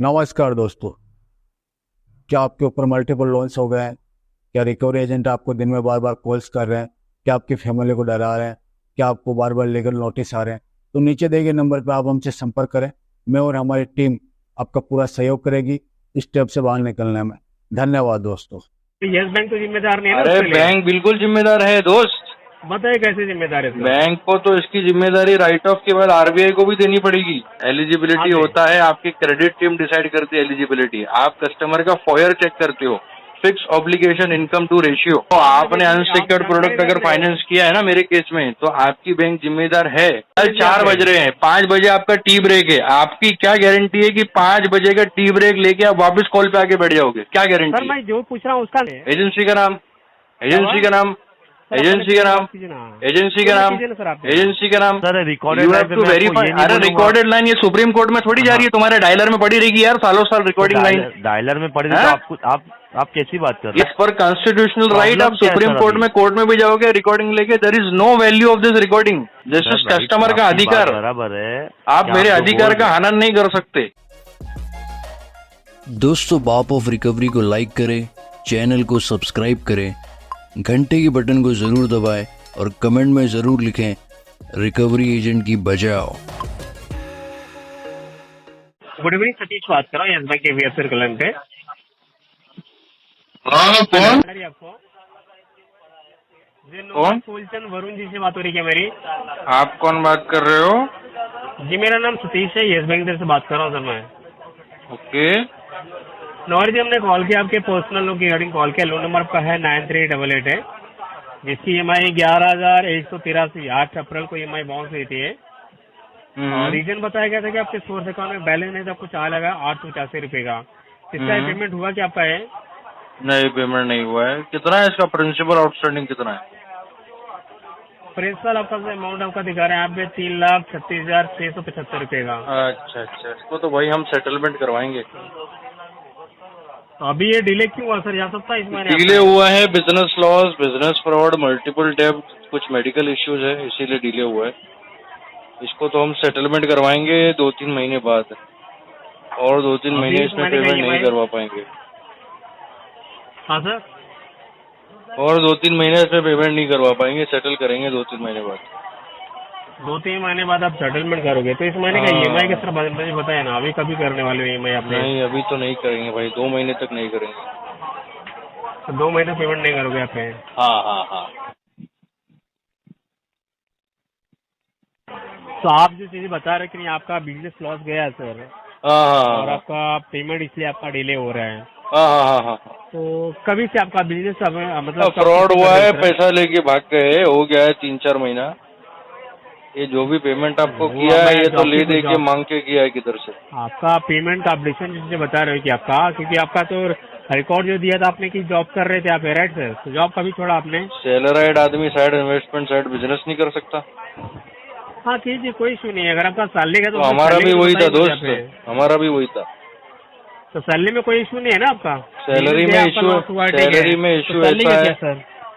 नमस्कार दोस्तों। क्या आपके ऊपर मल्टीपल लोन्स हो गए हैं? क्या रिकवरी एजेंट आपको दिन में बार बार कॉल्स कर रहे हैं? क्या आपकी फैमिली को डरा रहे हैं? क्या आपको बार बार लीगल नोटिस आ रहे हैं? तो नीचे दिए गए नंबर पर आप हमसे संपर्क करें। मैं और हमारी टीम आपका पूरा सहयोग करेगी इस स्टेप से बाहर निकलने में। धन्यवाद दोस्तों। यस बैंक तो जिम्मेदार नहीं है ना अरे उसके लिए? बैंक बिल्कुल जिम्मेदार है दोस्त। बताइए कैसे जिम्मेदार है सर? बैंक को तो इसकी जिम्मेदारी राइट ऑफ के बाद आरबीआई को भी देनी पड़ेगी। हाँ एलिजिबिलिटी जी। होता है, आपकी क्रेडिट टीम डिसाइड करती है एलिजिबिलिटी। आप कस्टमर का फॉयर चेक करते हो, fix obligation income to ratio. तो आपने आप अनसिक्योर्ड जानकारी प्रोडक्ट अगर रख रहे हैं। फाइनेंस किया है ना मेरे केस में, तो आपकी बैंक जिम्मेदार है। कल जी, 4 बज रहे हैं, 5 बजे आपका टी ब्रेक है, आपकी क्या गारंटी है कि 5 बजे का टी ब्रेक लेके आप वापस कॉल पे आके बैठ जाओगे? क्या सर गारंटी है? मैं जो पूछ रहा हूँ उसका नहीं है। एजेंसी का नाम, एजेंसी का नाम, सर आप पहले एजेंसी का पेमेंट नाम, बात कीजिए ना। एजेंसी का पेमेंट नाम, कीजिए ना सर आप। एजेंसी का नाम। Sir recorded you line have पे टू मैं आपको वेरीफाई। ये नहीं अरे बोलूंगा। रिकॉर्डेड लाइन ये सुप्रीम कोर्ट में थोड़ी जा रही है, तुम्हारे डायलर में पड़ी रहेगी यार, सालों साल रिकॉर्डिंग लाइन। डायलर में पड़ी थी तो हाँ? आपको आप कैसी बात कर रहे इस पर कॉन्स्टिट्यूशनल राइट। आप प्रॉब्लम क्या है सुप्रीम सर कोर्ट अभी? में कोर्ट में भी जाओगे रिकॉर्डिंग लेके, there is no value of this recording. This sir is right, customer का आपकी बात अधिकार। बराबर है आप कि मेरे जो अधिकार बोल का रहे हनन नहीं कर सकते। दोस्तों, बाप ऑफ रिकवरी को लाइक करें, चैनल को सब्सक्राइब करें, घंटे के बटन को जरूर दबाएं और कमेंट में जरूर लिखें रिकवरी एजेंट की बजाओ। गुड इवनिंग, सतीश बात कर रहा हूँ यस बैंक के वीएफ कलन पे। हाँ कौन? आपको जी कौन? फूलचंद वरुण जी से बात हो रही है मेरी? आप कौन बात कर रहे हो? जी मेरा नाम सतीश है, यस बैंक से बात कर रहा हूँ सर मैं। ओके। नौरी जी हमने कॉल किया आपके पर्सनल लोन की रिगार्डिंग कॉल किया। लोन नंबर आपका है 9388 है, जिसकी EMI 11,183 8 अप्रैल को EMI बाउंस हुई थी। और रीजन बताया गया था कि आपके सोर्स अकाउंट में बैलेंस नहीं था, आपको चार्ज लगा 885 रुपए का। इसका पेमेंट हुआ क्या आपका है? नहीं, पेमेंट नहीं हुआ है। कितना है इसका प्रिंसिपल आउटस्टैंडिंग कितना है? प्रिंसिपल आपका अमाउंट आपका दिखा रहे हैं आप 3,36,675 रुपए का। अच्छा अच्छा, इसको तो भाई हम सेटलमेंट करवाएंगे। तो अभी ये डिले क्यों हुआ सर, जा सकता है इस महीने? डिले हुआ है business loss, business fraud, multiple डेब्ट, कुछ मेडिकल इश्यूज है, इसीलिए डिले हुआ है। इसको तो हम सेटलमेंट करवाएंगे 2-3 महीने बाद, और 2-3 अभी महीने इस इसमें महीने का पेमेंट नहीं EMI करवा पाएंगे, हाँ सर। और 2-3 महीने इसमें पेमेंट नहीं करवा पाएंगे, सेटल करेंगे 2-3 महीने बाद। 2-3 महीने बाद आप सेटलमेंट करोगे तो इस महीने का हाँ। EMI किस तरह मुझे बताया ना, अभी कभी करने वाले हो EMI आपने? नहीं, अभी तो नहीं करेंगे भाई, 2 महीने तक नहीं करेंगे। तो 2 महीने पेमेंट नहीं करोगे आपने? हाँ हाँ हाँ। तो आप जो चीजें बता रहे कि आपका बिजनेस लॉस गया है सर, हाँ और हाँ आपका पेमेंट इसलिए आपका डिले हो रहा है, हाँ हाँ हाँ हाँ। तो कभी से आपका बिजनेस मतलब फ्रॉड हुआ है, पैसा लेके भाग गए, हो गया है 3-4 महीना। ये जो भी पेमेंट आपको वो किया है, मैं ये तो ले जॉब दे के मांग के किया है किधर से? आपका पेमेंट का अपडेशन जिससे बता रहे हो कि आपका, क्योंकि आपका तो रिकॉर्ड जो दिया था आपने कि जॉब कर रहे थे आप, राइट सर? तो जॉब कभी छोड़ा आपने? सैलराइड आदमी साइड इन्वेस्टमेंट साइड बिजनेस नहीं कर सकता। हाँ कीजिए, कोई इशू नहीं है। अगर आपका सैलरी का तो हमारा भी वही था दोस्त, हमारा भी वही था। तो सैलरी में कोई इशू नहीं है ना आपका? सैलरी में इशू, सैलरी में इशू ऐसा है, सर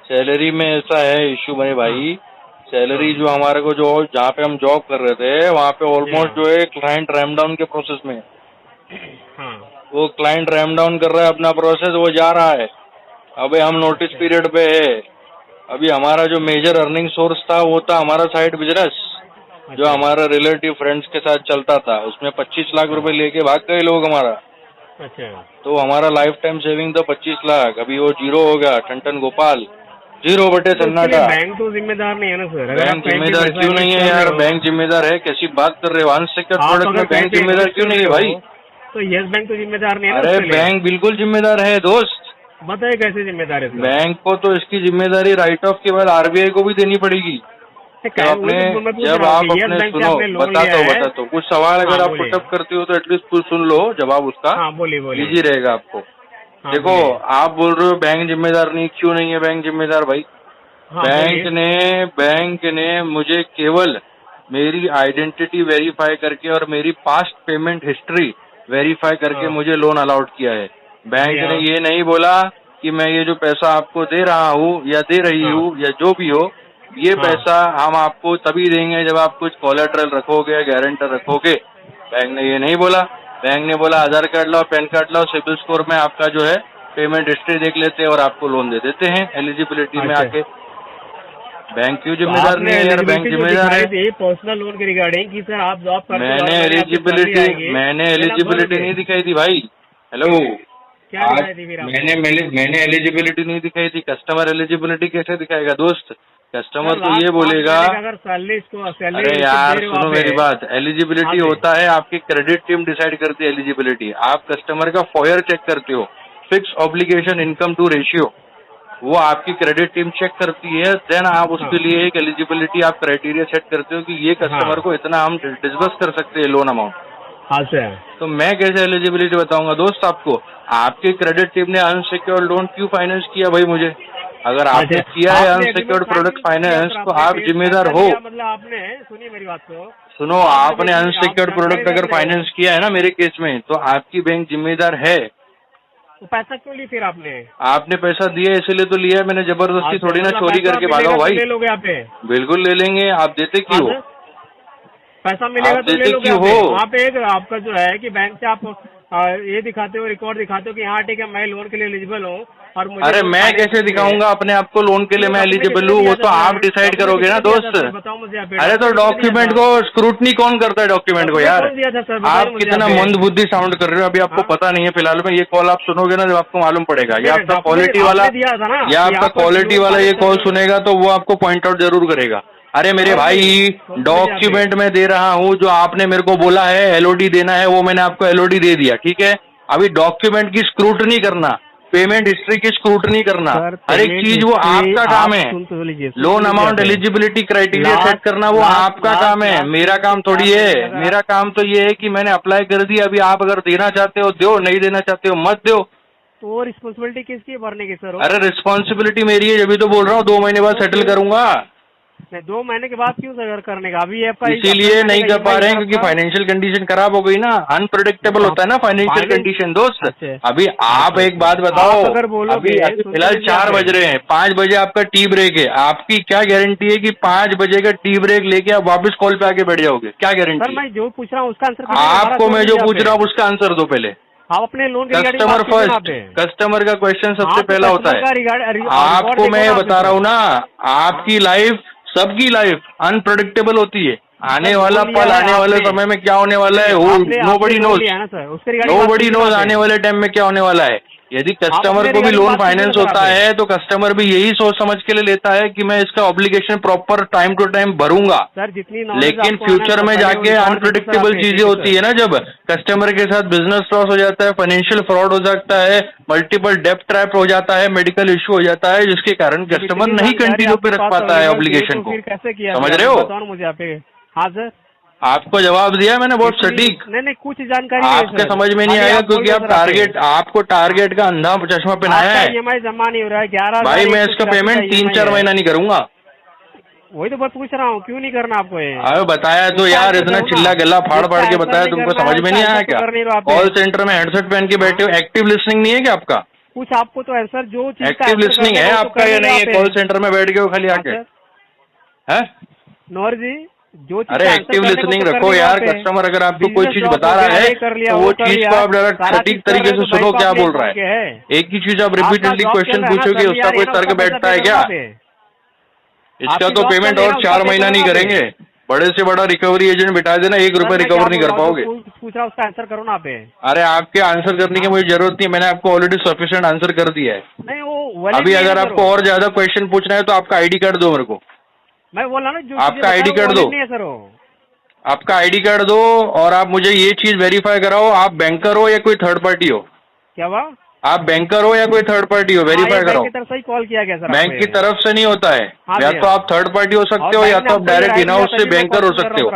सैलरी में ऐसा है इशू मेरे भाई। सैलरी जो हमारे को, जो जहाँ पे हम जॉब कर रहे थे, वहाँ पे ऑलमोस्ट जो है क्लाइंट रैम डाउन के प्रोसेस में है। हाँ वो क्लाइंट रैम डाउन कर रहा है अपना प्रोसेस, वो जा रहा है। अबे हम नोटिस पीरियड पे है। अभी हमारा जो मेजर अर्निंग सोर्स था वो था हमारा साइड बिजनेस, जो हमारा रिलेटिव फ्रेंड्स के साथ चलता था, उसमें 25 लाख रुपए लेके भाग गए लोग हमारा। अच्छा। तो हमारा लाइफ टाइम सेविंग था 25 लाख, अभी वो जीरो हो गया। ठन गोपाल, 0 बटे तो सन्नाटा। बैंक तो जिम्मेदार नहीं है ना सर? बैंक जिम्मेदार क्यों नहीं है यार? बैंक जिम्मेदार है, कैसी बात कर रहे हो? अनसिक्योर्ड प्रोडक्ट में बैंक जिम्मेदार क्यों नहीं है भाई? तो यस बैंक तो जिम्मेदार नहीं है ना? अरे बैंक बिल्कुल जिम्मेदार है दोस्त। बताइए कैसे जिम्मेदार है सर? बैंक को तो इसकी जिम्मेदारी राइट ऑफ के बाद आरबीआई को भी देनी पड़ेगी। जब आप अपने सुनो, बताता हूँ कुछ सवाल अगर आप पुटअप करती हो तो एटलीस्ट कुछ सुन लो, जवाब उसका इजी रहेगा आपको। देखो, आप बोल रहे हो बैंक जिम्मेदार नहीं, क्यों नहीं है बैंक जिम्मेदार भाई? बैंक ने मुझे केवल मेरी आइडेंटिटी वेरीफाई करके और मेरी पास्ट पेमेंट हिस्ट्री वेरीफाई करके मुझे लोन अलाउड किया है। बैंक ने ये नहीं बोला कि मैं ये जो पैसा आपको दे रहा हूँ या दे रही हूँ या जो भी हो, ये पैसा हम आपको तभी देंगे जब आप कुछ कोलेटरल रखोगे, गारंटर रखोगे। बैंक ने ये नहीं बोला। बैंक ने बोला आधार कार्ड लाओ, पैन कार्ड लाओ, सिबिल स्कोर में आपका जो है पेमेंट हिस्ट्री देख लेते हैं और आपको लोन दे देते हैं एलिजिबिलिटी में आके। बैंक क्यों जिम्मेदार नहीं है यार? बैंक जिम्मेदार है। पर्सनल लोन के रिगार्डिंग कि सर आप जॉब करते हो, मैंने एलिजिबिलिटी नहीं दिखाई थी भाई। हेलो, क्या दिखाई थी फिर आपको? मैंने एलिजिबिलिटी नहीं दिखाई थी। कस्टमर एलिजिबिलिटी कैसे दिखाएगा दोस्त? कस्टमर तो ये बोलेगा, अगर सैलरी अरे यार सुनो मेरी बात, एलिजिबिलिटी होता है आपकी क्रेडिट टीम डिसाइड करती है एलिजिबिलिटी। आप कस्टमर का फॉयर चेक करते हो, fix obligation income to ratio, वो आपकी क्रेडिट टीम चेक करती है। देन आप उसके लिए एक एलिजिबिलिटी आप क्राइटेरिया सेट करते हो कि ये कस्टमर को इतना हम डिस्बर्स कर सकते हैं लोन अमाउंट। हाँ सर। तो मैं कैसे एलिजिबिलिटी बताऊंगा दोस्त आपको? आपकी क्रेडिट टीम ने अनसिक्योर्ड लोन क्यों फाइनेंस किया भाई मुझे? अगर आपने किया है अनसिक्योर्ड प्रोडक्ट फाइनेंस तो आप जिम्मेदार हो। मतलब आपने सुनिए मेरी बात को, सुनो, आपने अनसिक्योर्ड प्रोडक्ट अगर फाइनेंस किया है ना मेरे केस में, तो आपकी बैंक जिम्मेदार है। तो पैसा क्यों ली फिर आपने? आपने पैसा दिया इसलिए तो लिया है मैंने, जबरदस्ती थोड़ी ना चोरी करके भागा भाई। ले लोगे आप? बिल्कुल ले लेंगे। आप देते क्यों हो? पैसा मिलेगा तो ले लोगे हो? वहाँ पे एक आपका जो है कि बैंक से आप ये दिखाते हो, रिकॉर्ड दिखाते हो कि हाँ ठीक है मैं लोन के लिए एलिजिबल हूँ। और मुझे अरे मैं कैसे दिखाऊंगा अपने आप को लोन के लिए मैं एलिजिबल हूँ? वो तो आप डिसाइड करोगे ना दोस्त। बताओ मुझे। अरे तो डॉक्यूमेंट को स्क्रूटनी कौन करता है? डॉक्यूमेंट को यार आप कितना मंदबुद्धि साउंड कर रहे हो? अभी आपको पता नहीं है फिलहाल में। ये कॉल आप सुनोगे ना जब आपको मालूम पड़ेगा। ये आपका क्वालिटी वाला ये कॉल सुनेगा तो वो आपको पॉइंट आउट जरूर करेगा। अरे मेरे भाई, डॉक्यूमेंट में दे रहा हूँ जो आपने मेरे को बोला है एलओडी देना है, वो मैंने आपको एलओडी दे दिया, ठीक है। अभी डॉक्यूमेंट की स्क्रूटनी करना, पेमेंट हिस्ट्री की स्क्रूटनी करना, हर एक चीज वो आपका काम है। Loan amount eligibility criteria set करना वो आपका काम है, मेरा काम थोड़ी है। मेरा काम तो ये है कि मैंने अप्लाई कर दिया। अभी आप अगर देना चाहते हो दो, नहीं देना चाहते हो मत दो। तो रिस्पॉन्सिबिलिटी किसकी भरने की सर? अरे रिस्पॉन्सिबिलिटी मेरी है, जब तो बोल रहा हूँ 2 महीने बाद सेटल करूंगा। 2 महीने के बाद क्यों सर करने का? अभी इसीलिए नहीं कर पा रहे हैं क्योंकि फाइनेंशियल कंडीशन खराब हो गई ना। अनप्रेडिक्टेबल होता है ना फाइनेंशियल कंडीशन दोस्त। अभी आप एक बात बताओ, अभी फिलहाल 4 बज रहे हैं, 5 बजे आपका टी ब्रेक है। आपकी क्या गारंटी है कि 5 बजे का टी ब्रेक लेके आप वापस कॉल पे आके बैठ जाओगे? क्या गारंटी? सर मैं जो पूछ रहा हूँ उसका आंसर आपको, मैं जो पूछ रहा हूँ उसका आंसर दो पहले। आप अपने लोन कस्टमर फर्स्ट, कस्टमर का क्वेश्चन सबसे पहला होता है। आपको मैं बता रहा हूँ ना, आपकी लाइफ, सबकी लाइफ अनप्रेडिक्टेबल होती है। आने वाला पल, आने वाले समय में क्या होने वाला है नोबडी नोज आने वाले टाइम में क्या होने वाला है। यदि कस्टमर को भी लोन फाइनेंस होता है तो कस्टमर भी यही सोच समझ के लिए लेता है कि मैं इसका obligation proper time to time भरूंगा। लेकिन फ्यूचर में जाके अनप्रेडिक्टेबल चीजें होती है ना, जब कस्टमर के साथ बिजनेस लॉस हो जाता है, फाइनेंशियल फ्रॉड हो जाता है, मल्टीपल डेब्ट ट्रैप हो जाता है, मेडिकल इश्यू हो जाता है, जिसके कारण कस्टमर नहीं कंटिन्यू पे रख पाता है ऑब्लिगेशन को। समझ रहे हो? मुझे आप। हाँ सर, आपको जवाब दिया मैंने बहुत सटीक। नहीं कुछ जानकारी आपके समझ में नहीं आएगा क्योंकि आपको टारगेट का अंधा चश्मा पहनाया है। EMI जमा नहीं हो रहा है 11। भाई मैं इसका पेमेंट 3-4 महीना नहीं करूंगा। वही तो बात पूछ रहा हूँ, क्यों नहीं करना आपको ये? अरे बताया तो यार, इतना चिल्ला गला फाड़ फाड़ के बताया, तुमको समझ में नहीं आया क्या? कॉल सेंटर में हेडसेट पहन के बैठे हो, एक्टिव लिसनिंग नहीं है क्या आपका? कुछ आपको तो आंसर जो चीज एक्टिव लिसनिंग है आपका या नहीं है? कॉल सेंटर में बैठ के खाली आके है नौर जी, जो अरे एक्टिव लिसनिंग रखो यार। कस्टमर अगर आपको कोई चीज बता रहा है तो वो चीज को आप सटीक तरीके से सुनो क्या बोल रहा है। एक ही चीज आप रिपीटेडली क्वेश्चन पूछोगे, उसका कोई तर्क बैठता है क्या? इसका तो पेमेंट और 4 महीना नहीं करेंगे। बड़े से बड़ा रिकवरी एजेंट बिठा देना, 1 रुपए रिकवर नहीं कर पाओगे। पूछ रहा उसका आंसर करो ना आप। अरे आपके आंसर करने की मुझे जरूरत नहीं, मैंने आपको ऑलरेडी सफिशिएंट आंसर कर दिया है। नहीं वो अभी अगर आपको और ज्यादा क्वेश्चन पूछना है तो आपका ID कार्ड दो मेरे को। मैं बोला ना जो आपका ID कार्ड दो, आपका ID कार्ड दो और आप मुझे ये चीज वेरीफाई कराओ, आप बैंकर हो या कोई थर्ड पार्टी हो? क्या हुआ? आप बैंकर हो या कोई थर्ड पार्टी हो? वेरीफाई कराओ। बैंक की तरफ से ही कॉल किया गया सर। बैंक की तरफ से नहीं होता है, या तो आप थर्ड पार्टी हो सकते हो या तो आप डायरेक्ट इन हाउस से बैंकर हो सकते हो।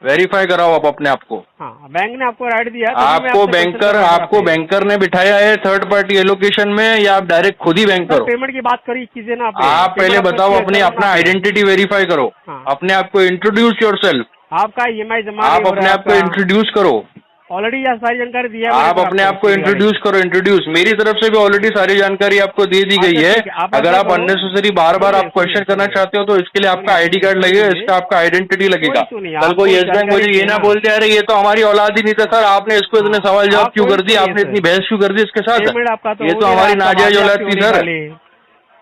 वेरीफाई कराओ आप अपने आप को। बैंक ने आपको राइट दिया, आपको बैंकर ने बिठाया है थर्ड पार्टी एलोकेशन में, या आप डायरेक्ट खुद ही बैंकर हो? पेमेंट की बात करी चीजें ना आप पहले बताओ, अपना आइडेंटिटी वेरीफाई करो, अपने आप को इंट्रोड्यूस योरसेल्फ। आपका EMI जमा आप अपने आप को इंट्रोड्यूस करो। ऑलरेडी यह सारी जानकारी दिया आप अपने आप को इंट्रोड्यूस करो, इंट्रोड्यूस। मेरी तरफ से भी ऑलरेडी सारी जानकारी आपको दे दी गई है। अगर आप अननेसेसरी बार बार आप क्वेश्चन करना चाहते हो तो इसके लिए आपका आईडी कार्ड लगेगा, इसका आपका आइडेंटिटी लगेगा। कल को येस बैंक मुझे ये ना बोलते अरे ये तो हमारी औलाद ही नहीं था सर, आपने इसको इतने सवाल जवाब क्यों कर दिया, आपने इतनी बहस क्यों कर दी इसके साथ, ये तो हमारी नाजायज औलाद थी सर।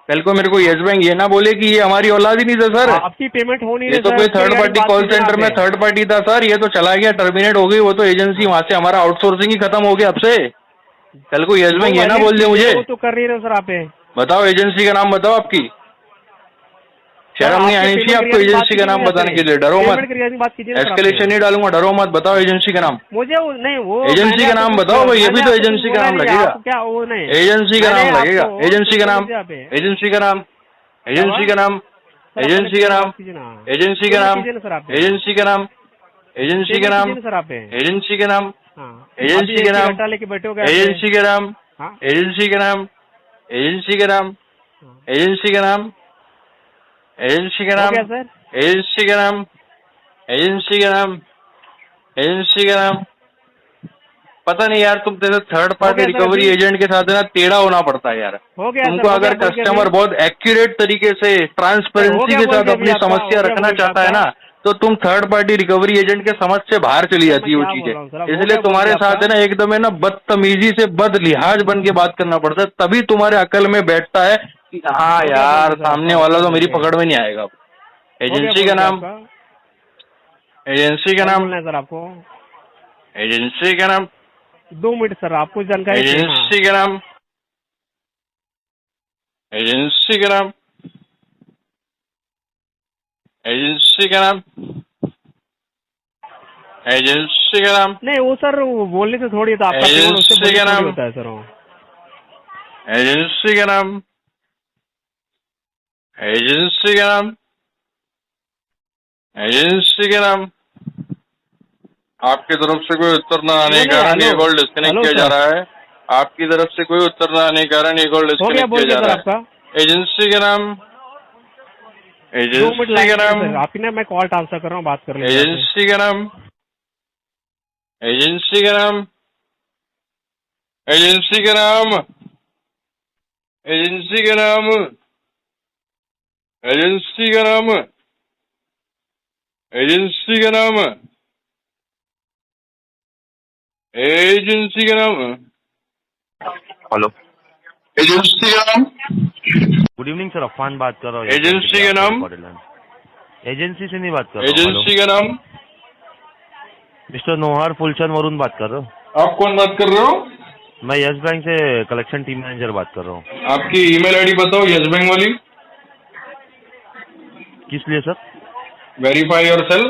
कल को मेरे को येस बैंक ये ना बोले कि ये हमारी औलाद ही नहीं था सर, आपकी पेमेंट हो नहीं, ये तो कोई थर्ड पार्टी कॉल सेंटर में थर्ड पार्टी था सर, ये तो चला गया, टर्मिनेट हो गई, वो तो एजेंसी वहां से हमारा आउटसोर्सिंग ही खत्म हो गया अब से। कल को येस बैंक ये ना बोल दे मुझे। तो कर रही है सर आप, बताओ एजेंसी का नाम बताओ, आपकी शर्म नहीं आनी चाहिए आपको एजेंसी का नाम बताने के लिए। डरो मत, एस्केलेशन नहीं डालूंगा, डरो मत, बताओ एजेंसी का नाम। मुझे नहीं, वो एजेंसी का नाम बताओ भाई, ये भी तो एजेंसी का नाम लगेगा। क्या वो नहीं, एजेंसी का नाम लगेगा, एजेंसी का नाम, एजेंसी का नाम, एजेंसी का नाम, एजेंसी का नाम, एजेंसी का नाम, एजेंसी का नाम, एजेंसी का नाम, एजेंसी का नाम, एजेंसी का नाम, एजेंसी का नाम, एजेंसी का नाम, एजेंसी का नाम, एजेंसी का नाम, एजेंसी का नाम, एजेंसी का नाम, एजेंसी का नाम, एजेंसी का नाम। पता नहीं यार, तुम तेरे थर्ड पार्टी रिकवरी एजेंट के साथ ना टेढ़ा होना पड़ता है यार। तुमको अगर कस्टमर बहुत एक्यूरेट तरीके से ट्रांसपेरेंसी के साथ अपनी समस्या रखना चाहता है ना, तो तुम थर्ड पार्टी रिकवरी एजेंट के समझ से बाहर चली जाती है वो चीजें। इसलिए तुम्हारे साथ है ना एकदम है ना बदतमीजी से बदलिहाज बन के बात करना पड़ता है, तभी तुम्हारे अकल में बैठता है कि हाँ यार सामने वाला तो मेरी पकड़ में नहीं आएगा। एजेंसी का नाम, एजेंसी का नाम सर आपको, एजेंसी का नाम, 2 मिनट सर आपको जानकारी, एजेंसी का नाम, एजेंसी का नाम, एजेंसी का नाम, एजेंसी का नाम। नहीं वो सर वो बोलने से थोड़ी, तो आपका एजेंसी का नाम होता है सर वो। एजेंसी का नाम, एजेंसी का नाम, एजेंसी का नाम। आपकी तरफ से कोई उत्तर न आने के कारण ये कॉल डिस्कनेक्ट किया जा रहा है। आपकी तरफ से कोई उत्तर न आने के कारण ये कॉल डिस्कनेक्ट किया जा रहा है। एजेंसी का नाम, एजेंसी का नाम, आपकी ना मैं कॉल ट्रांसफर कर रहा हूँ, बात कर रहे हैं। एजेंसी का नाम, एजेंसी का नाम, एजेंसी का नाम, एजेंसी का नाम, एजेंसी का नाम, एजेंसी का नाम, एजेंसी का नाम, हेलो, एजेंसी का नाम, गुड इवनिंग सर, अफान बात कर रहा हूँ। एजेंसी का नाम, एजेंसी से नहीं बात कर रहा हूँ। एजेंसी का नाम, मिस्टर नोहार फुलचंद वरुण बात कर रहा हूँ। आप कौन बात कर रहे हो? मैं यस बैंक से कलेक्शन टीम मैनेजर बात कर रहा हूँ। आपकी ईमेल आईडी बताओ यस बैंक वाली। किस लिए sir? Verify yourself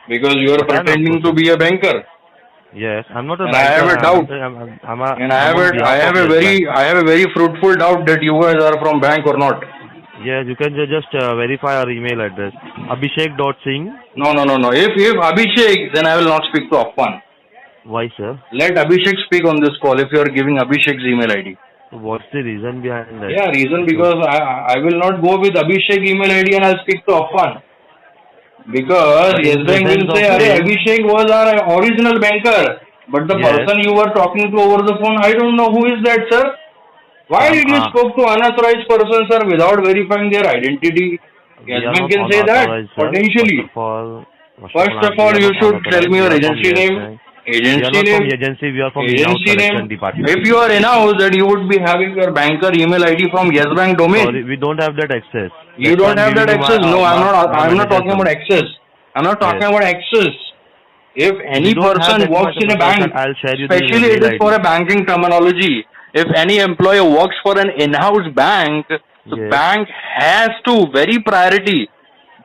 because you are pretending to be a banker. Yes, I'm not a and banker. I have a doubt. I have a very fruitful doubt that you guys are from bank or not. Yes, you can just verify our email address. Abhishek.Singh. No. If Abhishek, then I will not speak to Affan. Why, sir? Let Abhishek speak on this call if you are giving Abhishek's email ID. What's the reason behind that? Yeah, reason because I will not go with Abhishek email ID and I'll speak to Affan. Because Yes Bank will say, Abhishek was our original banker. But the person you were talking to over the phone, I don't know who is that, sir. Why did you spoke to unauthorized person, sir, without verifying their identity? Yes Bank can say that, potentially. First of all, you should tell me your agency name. Agency name. We are from agency name. Department. If you are in-house, then you would be having your banker email ID from Yes Bank domain. Sorry, we don't have that access. You don't have that access? No, I'm not talking about access. I'm not talking about access. If any person works in a bank, especially it is for a banking terminology, if any employee works for an in-house bank, the bank has to, very priority,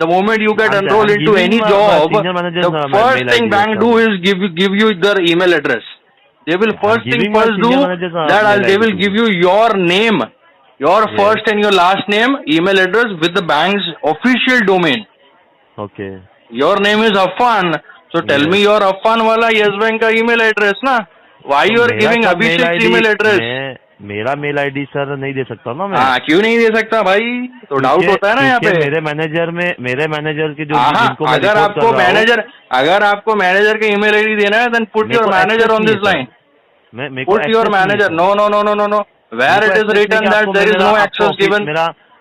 the moment you get enrolled into any job, the first thing bank do is give you their email address. They will first do that they will give you your name, your first and your last name, email address with the bank's official domain. Okay. Your name is Affan, so tell me your Affan wala Yes Bank ka email address na. Why you are giving Abhishek's email address? मेरा mail ID sir नहीं दे सकता ना मैं। हाँ, क्यों नहीं दे सकता भाई? तो डाउट होता है ना यहाँ पे। मेरे मैनेजर के जो अगर आपको मैनेजर का ईमेल आईडी देना है, then put your manager on this line. Put your manager. No no no no no no, where it is written that there is no access given,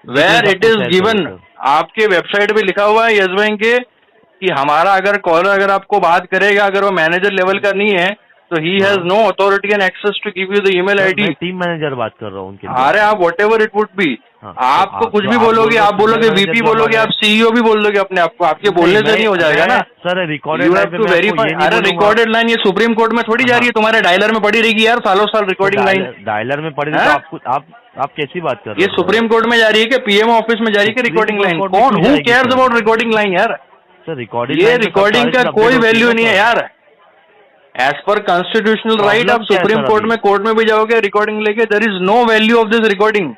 where it is given. आपके website पे लिखा हुआ है yes bank के कि हमारा अगर collar अगर आपको बात करेगा, अगर वो मैनेजर लेवल का नहीं है तो he has no authority and access to give you the email ID. Team manager बात कर रहा हूँ उनके। अरे आप whatever it would be, आपको कुछ भी बोलोगे, आप बोलोगे वीपी बोलोगे, आप सीईओ भी बोल दोगे अपने आप को, आपके बोलने से नहीं हो जाएगा ना सर। रिकॉर्डेड अरे रिकॉर्डेड लाइन ये सुप्रीम कोर्ट में थोड़ी जा रही है, तुम्हारे डायलर में पड़ी रहेगी यार सालों साल रिकॉर्डिंग लाइन। डायलर में पड़ी तो आप कैसी बात कर रहे हो? ये सुप्रीम कोर्ट में जा रही है कि पीएमओ ऑफिस में जा रही है रिकॉर्डिंग लाइन? कौन who cares about recording line यार? सर रिकॉर्डिंग, ये रिकॉर्डिंग का कोई वैल्यू नहीं है यार। एज पर कॉन्स्टिट्यूशनल राइट आप सुप्रीम कोर्ट में कोर्ट में भी जाओगे रिकॉर्डिंग लेके, there is no value of this recording.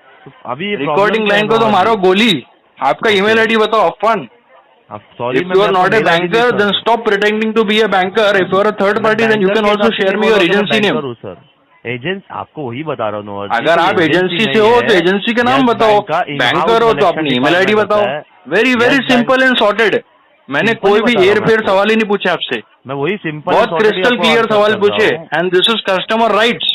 अभी रिकॉर्डिंग लाइन को तो मारो गोली। आपका ईमेल आईडी बताओ अपन। If you are not a banker, then stop pretending to be a banker. If you are a third party, then you can also share me your agency name. Sir agent आपको वही बता रहा हूँ। अगर आप agency से हो तो एजेंसी का नाम बताओ, बैंकर हो तो अपनी ईमेल आईडी बताओ। Very very simple and sorted. मैंने कोई भी एयर फेयर सवाल ही नहीं पूछे आपसे, मैं वही सिंपल बहुत क्रिस्टल क्लियर सवाल पूछे। And this is customer rights,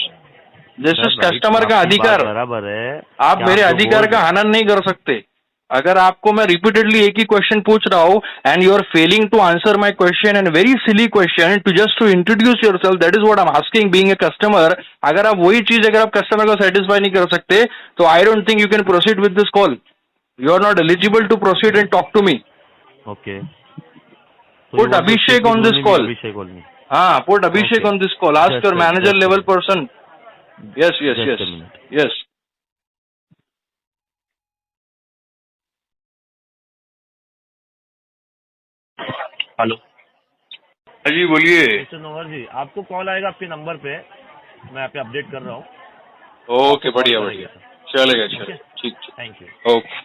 this is customer का अधिकार। बराबर है, आप मेरे अधिकार का हनन नहीं कर सकते। अगर आपको मैं रिपीटेडली एक ही क्वेश्चन पूछ रहा हूँ and you are failing to answer my question and very silly question to just to introduce yourself, that is what I am asking being a customer. अगर आप वही चीज अगर आप कस्टमर को सेटिस्फाई नहीं कर सकते तो I don't think you can proceed with this call. You are not eligible to proceed and talk to me. Okay, put Abhishek on this call. हाँ, put Abhishek on this call. Ask your manager level person. Yes yes yes yes. Hello ji बोलिए। Mister nowhere जी, आपको call आएगा आपके number पे, मैं यहाँ पे update कर रहा हूँ। ओके, बढ़िया बढ़िया, चलेगा चलेगा, ठीक, थैंक यू। ओके।